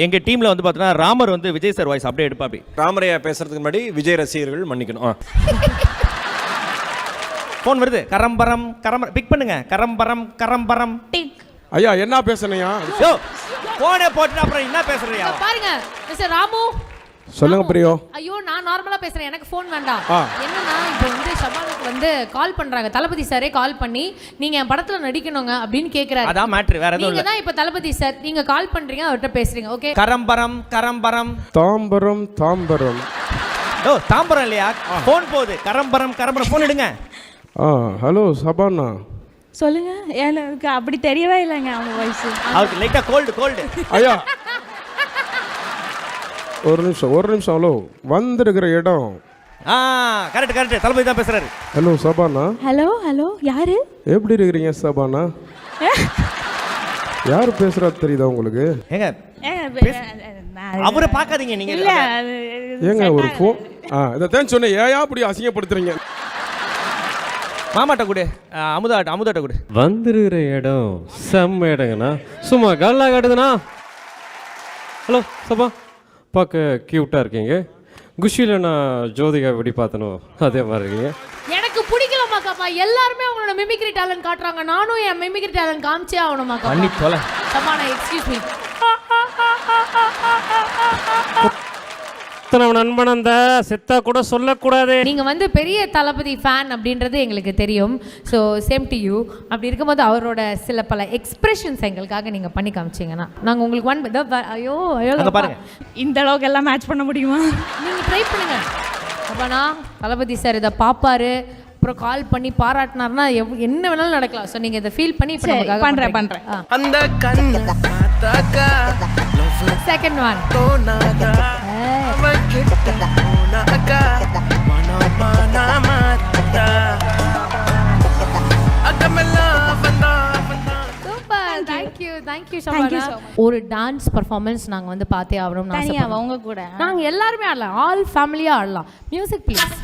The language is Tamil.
எங்க டீம்ல வந்து பார்த்தீங்கன்னா ராமர் வந்து விஜய் சார் வாய்ஸ் அப்படியே எடுப்பாப்பி. ராமரையா பேசுறதுக்கு முன்னாடி விஜய் ரசிகர்கள் மன்னிக்கணும். ஃபோன் வருது. கரம்பரம் கரம்பரம் பிக் பண்ணுங்க. கரம்பரம் கரம்பரம் டிக். ஐயா என்ன பேசுனீங்க? யோ போனே போட்டு அப்புறம் என்ன பேசுறியா? பாருங்க மிஸ்டர் ராமு. சொல்லுங்க பிரியோ. ஐயோ நான் நார்மலா பேசுறேன், எனக்கு ஃபோன் வேண்டாம். என்னன்னா இப்போ வந்து ஷபானுக்கு வந்து கால் பண்றாங்க, தளபதி சாரே கால் பண்ணி நீங்க என் படத்துல நடிக்கணுங்க அப்படின்னு கேக்குறாரு. அதான் மேட்ரு, வேற எதுவும் இல்ல. நீங்க தான் இப்போ தளபதி சார் நீங்க கால் பண்றீங்க, அவர்ட்ட பேசுறீங்க. ஓகே. கரம்பரம் கரம்பரம் தாம்பரம் தாம்பரம். ஓ தாம்பரம் இல்லையா? ஃபோன் போகுது. கரம்பரம் கரம்பரம் ஃபோன் எடுங்க. ஹலோ சபானா. சொல்லுங்க. எனக்கு அப்படி தெரியவே இல்லைங்க அவங்க வாய்ஸ். அவருக்கு லைட்டா கோல்டு. ஐயா ஒரு நிமிஷம். ஹலோ வந்திருக்கிற இடம். கரெக்ட் தளபதி தான் பேசுறாரு. ஹலோ சபானா. ஹலோ யாரு? எப்படி இருக்கிறீங்க சபானா? யார் பேசுறா தெரியுதா உங்களுக்கு? ஏங்க அவரை பார்க்காதீங்க நீங்க. இல்ல ஏங்க ஒரு ஃபோன் இதைத்தான் சொன்னேன். ஏயா அப்படி அசிங்கப்படுத்துறீங்க? மாமாட்ட கூட அமுதாட்ட கூட. வந்துருக்கிற இடம் செம்ம இடங்கண்ணா, சும்மா கல்லா காட்டுதுண்ணா. ஹலோ சபா, பார்க்க க்யூட்டாக இருக்கீங்க. குஷியில் நான் ஜோதிகா எப்படி பார்த்தனோ அதே மாதிரி இருக்கீங்க. எனக்கு பிடிக்கலமாக்காப்பா, எல்லாருமே அவங்களோட மிமிக்ரி டேலண்ட் காட்டுறாங்க, நானும் என் மிமிக்ரி டேலண்ட் காமிச்சே ஆகணுமாக்கா. பண்ணி தொலை. Shabana excuse me. நண்பன் அந்த செத்தா கூட சொல்லக்கூடாது. நீங்க வந்து பெரிய தளபதி ஃபேன் அப்படின்றது எங்களுக்கு தெரியும். So same to you. அப்படி இருக்கும்போது அவரோட சில பல எக்ஸ்பிரஷன்ஸ் எங்களுக்காக நீங்க பண்ணி காமிச்சிங்கன்னா நாங்க உங்களுக்கு ஐயோ பாருங்க. இந்த அளவுக்கு எல்லாம் மேட்ச் பண்ண முடியுமா? நீங்க ட்ரை பண்ணுங்க. அப்பனா தளபதி சார் இதை பாப்பாரு, அப்புறம் கால் பண்ணி பாராட்டினார்னா என்ன வேணாலும் நடக்கலாம். ஸோ நீங்க இதை ஃபீல் பண்ணி இப்போ நமக்காக பண்றேன். அந்த கண்ணு பார்த்தாக்கா செகண்ட் ஒன். ஒரு டான்ஸ் பர்ஃபார்மன்ஸ் நாங்க வந்து பார்த்தே ஆகணும்னு ஆசைப்படுறோம். அவங்க கூட நாங்க எல்லாருமே ஆடலாம், ஆல் ஃபேமிலியா ஆடலாம். Music please.